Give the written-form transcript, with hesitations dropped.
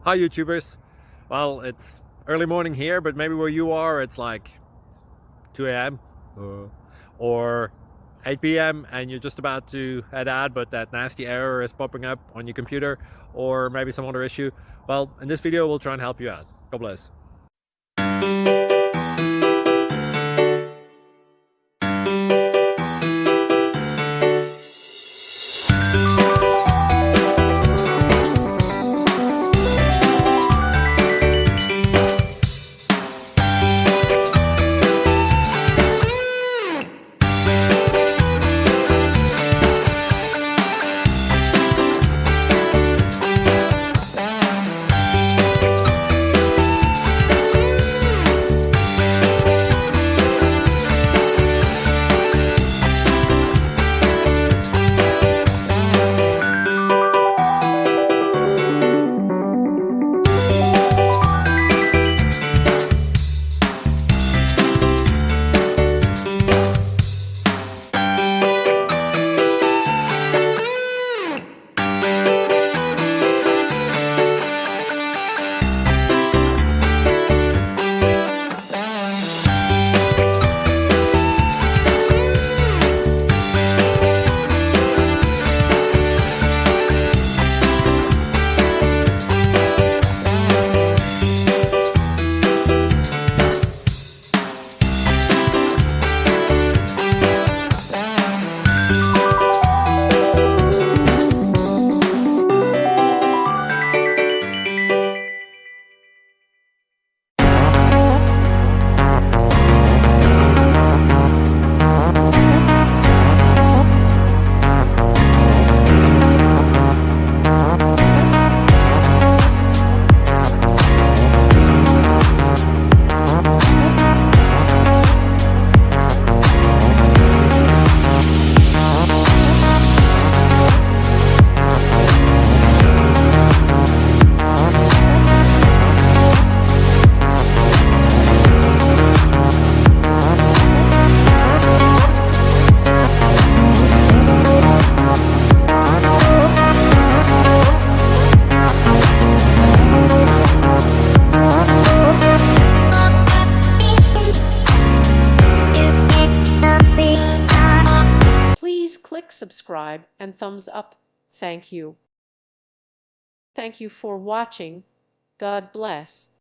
Hi YouTubers. Well, it's early morning here, but maybe where you are it's like 2 a.m. Or 8 p.m. and you're just about to head out, but that nasty error is popping up on your computer, or maybe some other issue. Well, in this video we'll try and help you out. God bless. Please click subscribe and thumbs up. Thank you. Thank you for watching. God bless.